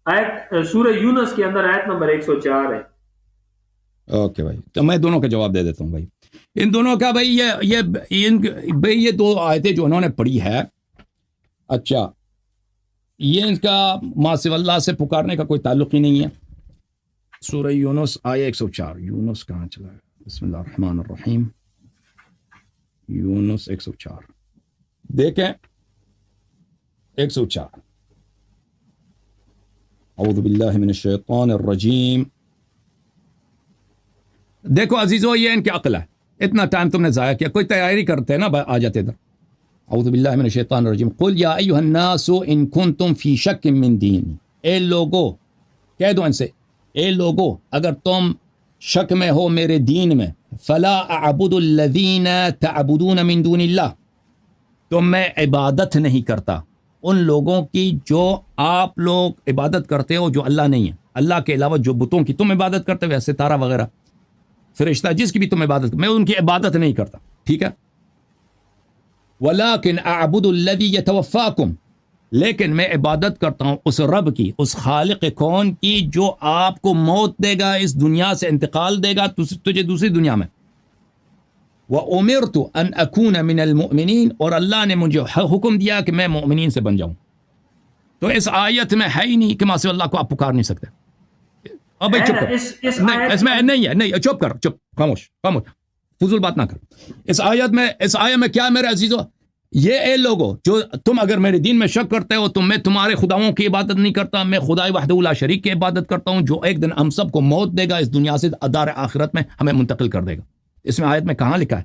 آیت سورہ یونس کے اندر آیت نمبر 104 ہے. اوکے بھائی، تو میں دونوں کا جواب دے دیتا ہوں بھائی. ان دونوں کا بھائی یہ دو آیتیں جو انہوں نے پڑھی ہے، اچھا یہ ان کا ما سوی اللہ سے پکارنے کا کوئی تعلق ہی نہیں ہے. سورہ یونس آیہ 104. یونس کہاں چلا ہے؟ بسم اللہ الرحمن الرحیم. یونس 104 دیکھیں. 104 اعوذ باللہ من الشیطان الرجیم. دیکھو عزیزو، یہ ان کی عقل ہے. اتنا ٹائم تم نے ضائع کیا، کوئی تیاری کرتے نا آ جاتے ادھر. اعوذ باللہ من الشیطان الرجیم. قل یا ایھا الناس ان کنتم فی شک من دینی. اے لوگو، کہہ دو ان سے، اے لوگو اگر تم شک میں ہو میرے دین میں، فلا اعبد الذین تعبدون من دون اللہ، تو میں عبادت نہیں کرتا ان لوگوں کی جو آپ لوگ عبادت کرتے ہو، جو اللہ نہیں ہے. اللہ کے علاوہ جو بتوں کی تم عبادت کرتے ہو، ستارہ وغیرہ، فرشتہ، جس کی بھی تم عبادت، میں ان کی عبادت نہیں کرتا. ٹھیک ہے. وَلَكِنْ أَعْبُدُ الَّذِي يَتَوَفَّاكُمْ، لیکن میں عبادت کرتا ہوں اس رب کی، اس خالق کون کی جو آپ کو موت دے گا، اس دنیا سے انتقال دے گا تجھے دوسری دنیا میں. وَأُمِرْتُ أَنْ أَكُونَ مِنَ الْمُؤْمِنِينَ، اور اللہ نے مجھے حکم دیا کہ میں مؤمنین سے بن جاؤں. تو اس آیت میں ہے ہی نہیں کہ ما سوی اللہ کو آپ پکار نہیں سکتے. اب چپ کر، نہیں اس میں نہیں ہے، نہیں چپ کر، چپ، خاموش خاموش، فضول بات نہ کر. اس آیت میں کیا ہے میرے عزیزو؟ یہ اے لوگو جو تم اگر میرے دین میں شک کرتے ہو تو میں تمہارے خداؤں کی عبادت نہیں کرتا، میں خدائے وحدہ لا شریک کی عبادت کرتا ہوں، جو ایک دن ہم سب کو موت دے گا، اس دنیا سے دار آخرت میں ہمیں منتقل کر دے گا. اس میں آیت میں کہاں لکھا ہے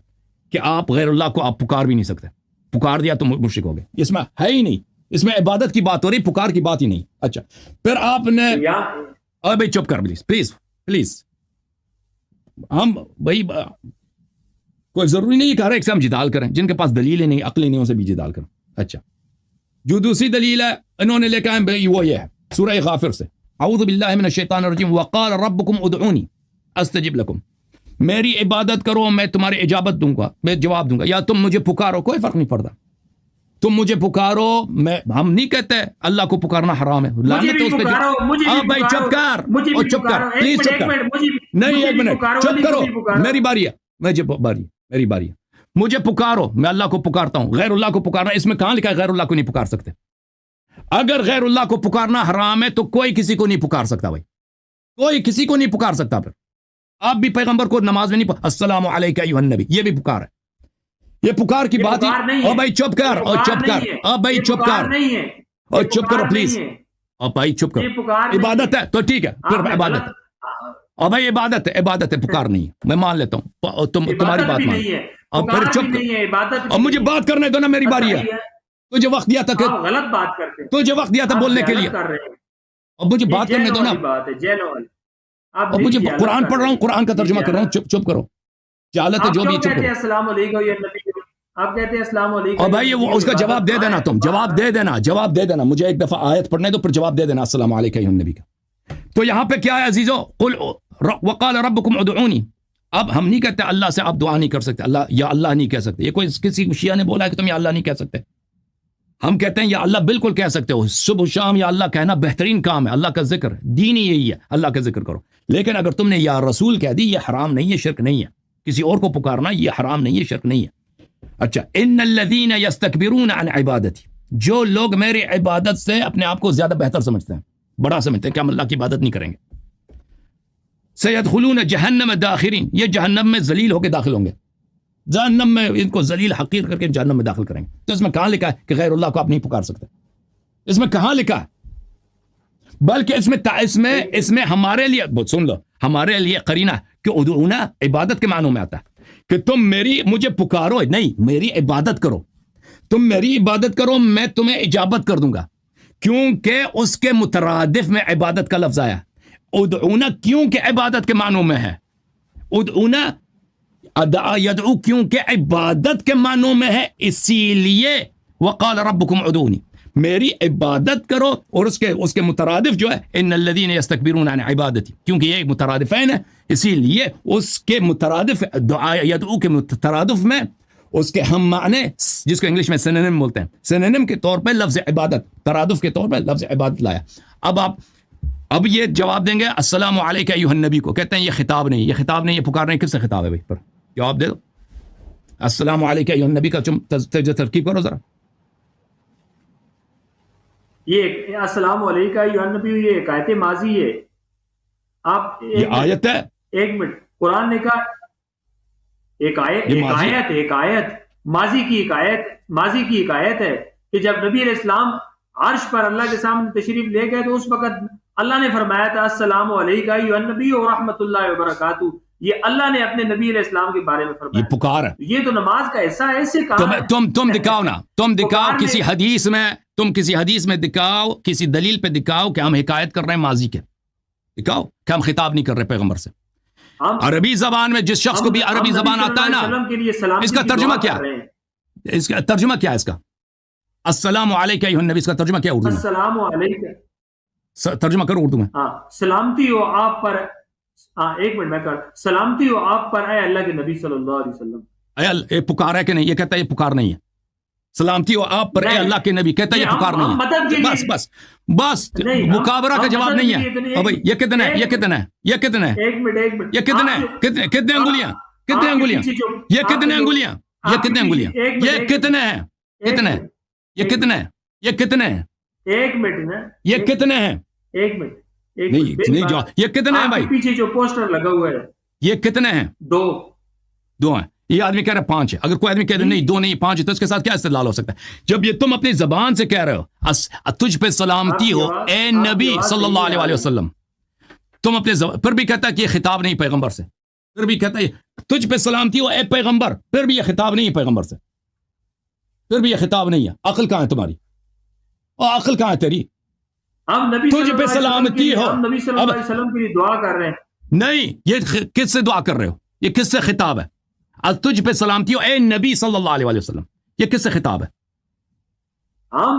کہ آپ غیر اللہ کو آپ پکار بھی نہیں سکتے؟ پکار دیا تو مشرک ہو گئے. اس میں ہے ہی نہیں، اس میں عبادت کی بات ہو رہی، پکار کی بات ہی نہیں. اچھا پھر آپ نے بھائی چپ کر پلیز پلیز پلیز. ہم بھائی کوئی ضروری نہیں کہ ہر ایک سے ہم جدال کریں، جن کے پاس دلیل ہی نہیں، عقل ہی نہیں، ان سے بھی جدال کریں. اچھا جو دوسری دلیل ہے انہوں نے لے کے آئے وہ یہ ہے سورہ غافر سے. اعوذ باللہ من الشیطان الرجیم. وقال ربکم ادعونی استجب لکم، میری عبادت کرو میں تمہاری اجابت دوں گا، میں جواب دوں گا. یا تم مجھے پکارو، کوئی فرق نہیں پڑتا، تم مجھے پکارو. ہم نہیں کہتے اللہ کو پکارنا حرام ہے، لعنت ہے اس پہ. ہاں بھائی چپ کر، اور چپ کر پلیز، چپ کر. نہیں ایک منٹ چپ کرو، میری باری ہے، میری باری ہے. مجھے پکارو، میں اللہ کو پکارتا ہوں. غیر اللہ کو پکارنا، اس میں کہاں لکھا ہے غیر اللہ کو نہیں پکار سکتے؟ اگر غیر اللہ کو پکارنا حرام ہے تو کوئی کسی کو نہیں پکار سکتا بھائی، کوئی کسی کو نہیں پکار سکتا. پھر آپ بھی پیغمبر کو نماز میں نہیں السلام علیکہ ایھا النبی، یہ بھی پکار ہے. یہ پکار کی بات ہی. او بھائی چپ کر، اور چپ کر، او بھائی چپ کر، اور چپ کرو پلیز. او بھائی چپ کرو. عبادت ہے تو ٹھیک ہے، پھر عبادت ہے. اور بھائی عبادت ہے، عبادت ہے، پکار نہیں ہے، میں مان لیتا ہوں، تمہاری بات مان. اور پھر چپ کر، اور مجھے بات کرنے دو نا، میری باری ہے. تجھے وقت دیا تھا کہ غلط بات کرتے، تجھے وقت دیا تھا بولنے کے لیے، اور مجھے بات کرنے دو نا. اور مجھے قرآن پڑھ رہا ہوں، قرآن کا ترجمہ کر رہا ہوں. چپ کرو، جہالت ہے جو بھی، چپ کرو. السلام علیکم یا نبی، آپ کہتے ہیں السلام علیکم. اور بھائی وہ اس کا جواب دے دینا، تم جواب دے دینا. مجھے ایک دفعہ آیت پڑھنے دو، پھر جواب دے دینا السلام علیکم ایھا النبی کا. تو یہاں پہ کیا ہے عزیزو؟ قل وقال ربکم ادعونی. اب ہم نہیں کہتے اللہ سے آپ دعا نہیں کر سکتے، اللہ یا اللہ نہیں کہہ سکتے. یہ کوئی کسی شیعہ نے بولا ہے کہ تم یا اللہ نہیں کہہ سکتے؟ ہم کہتے ہیں یا اللہ بالکل کہہ سکتے ہو. صبح شام یا اللہ کہنا بہترین کام ہے، اللہ کا ذکر ہے، دین ہی یہی ہے، اللہ کا ذکر کرو. لیکن اگر تم نے یا رسول کہہ دی، یہ حرام نہیں ہے، شرک نہیں ہے. کسی اور کو پکارنا یہ حرام نہیں ہے، شرک نہیں ہے. اچھا ان الذین یستکبرون عن عبادتی، جو لوگ میری عبادت سے اپنے آپ کو زیادہ بہتر سمجھتے ہیں، بڑا سمجھتے ہیں کہ ہم اللہ کی عبادت نہیں کریں گے، سیدخلون جہنم داخرین، یہ جہنم میں ذلیل ہو کے داخل ہوں گے. جہنم میں ان کو ذلیل حقیر کر کے جہنم میں داخل کریں گے. تو اس میں کہاں لکھا ہے کہ غیر اللہ کو آپ نہیں پکار سکتے؟ اس میں کہاں لکھا ہے؟ بلکہ اس میں ہمارے لیے سن لو، ہمارے لیے قرینہ کہ ادعونا عبادت کے معنوں میں آتا ہے کہ تم مجھے پکارو، نہیں میری عبادت کرو. تم میری عبادت کرو، میں تمہیں اجابت کر دوں گا، کیونکہ اس کے مترادف میں عبادت کا لفظ آیا. ادعونا کیونکہ عبادت کے معنوں میں ہے، ادعونا یدعو کیونکہ عبادت کے معنوں میں ہے، اسی لیے وقال ربکم ادعونی، میری عبادت کرو. اور اس کے مترادف جو ہے ان الذین یستکبرون عن عبادتی، کیونکہ یہ مترادفین ہے، اسی لیے اس کے مترادف دعا یدعو کے مترادف میں اس کے ہم معنی، جس کو انگلش میں سینونیم بولتے ہیں، سینونیم کے طور پہ لفظ عبادت، ترادف کے طور پہ لفظ عبادت لایا. اب آپ اب یہ جواب دیں گے السلام علیکم ایھا النبی کو، کہتے ہیں یہ خطاب نہیں، یہ خطاب نہیں، یہ پکار نہیں، کس سے خطاب ہے بھائی؟ پر جواب دے دو، السلام علیکم ایھا النبی کا ترکیب کرو ذرا. یہ السلام علیکم ایھا النبی یہ ایک آیت ماضی ہے. آپ یہ آیت ہے، ایک منٹ، قرآن نے کہا ایک آیت ماضی کی ایک آیت ہے کہ جب نبی علیہ السلام عرش پر اللہ کے سامنے تشریف لے گئے تو اس وقت اللہ نے فرمایا تھا السلام علیکم ایھا النبی و رحمۃ اللہ وبرکاتہ. یہ اللہ نے اپنے نبی علیہ السلام کے بارے میں فرمایا. یہ پکار ہے. یہ تو نماز کا حصہ ہے. اس سے کہا تم دکھاؤ نا، تم دکھاؤ کسی حدیث میں، تم کسی حدیث میں دکھاؤ، کسی دلیل پہ دکھاؤ کہ ہم حکایت کر رہے ہیں ماضی کے، دکھاؤ کہ ہم خطاب نہیں کر رہے پیغمبر سے. عربی زبان میں جس شخص کو بھی عربی زبان آتا ہے نا، اس کا ترجمہ کیا، اس کا ترجمہ کیا ہے؟ اس کا السلام علیکم ایھا النبی، اس کا ترجمہ کیا اردو میں؟ السلام علیکم، ترجمہ کرو اردو میں. سلامتی ہو آپ پر، ایک منٹ میں کر، سلامتی ہو آپ پر اے اللہ کے نبی صلی اللہ علیہ وسلم. اے پکار ہے کہ نہیں؟ یہ کہتا ہے یہ پکار نہیں ہے. سلامتی ہو آپ پر اے اللہ کے نبی، کہتا ہے یہ پکار نہیں ہے. بس بس بس مقابرہ کا جواب نہیں ہے. بھائی یہ کتنا ہے، یہ کتنا ہے، یہ کتنا ہے، ایک منٹ یہ کتنا ہے، کتنے انگلیاں، کتنے انگلیاں، یہ کتنے انگلیاں، یہ کتنے انگلیاں، یہ کتنے ہیں، کتنے ہیں، یہ کتنے ہیں، یہ کتنے ہیں، ایک منٹ نا، یہ کتنے ہیں، ایک منٹ نہیں جو یہ کتنے ہیں بھائی، پیچھے جو پوسٹر لگا ہوا ہے یہ کتنے ہیں؟ دو ہیں. یہ آدمی کہہ رہا ہے 5 ہے. اگر کوئی آدمی کہہ رہا نہیں 2 نہیں 5 ہے تو اس کے ساتھ کیا استدلال ہو سکتا ہے؟ جب یہ تم اپنی زبان سے کہہ رہے ہو تجھ پہ سلامتی ہو اے نبی صلی اللہ علیہ وسلم، تم اپنے پھر بھی کہتا ہے کہ یہ خطاب نہیں پیغمبر سے، پھر بھی کہتا ہے تجھ پہ سلامتی ہو اے پیغمبر، پھر بھی یہ خطاب نہیں ہے پیغمبر سے، پھر بھی یہ خطاب نہیں ہے. عقل کہاں ہے تمہاری؟ اور عقل کہاں ہے تیری؟ تجھ پہ سلامتی ہو، نبی صلی اللہ علیہ وسلم کے لیے دعا کر رہے ہیں. نہیں، یہ کس سے دعا کر رہے ہو؟ یہ کس سے خطاب ہے؟ تجھ پہ سلامتی ہو اے نبی صلی اللہ علیہ وسلم، یہ کس سے خطاب ہے؟ ہم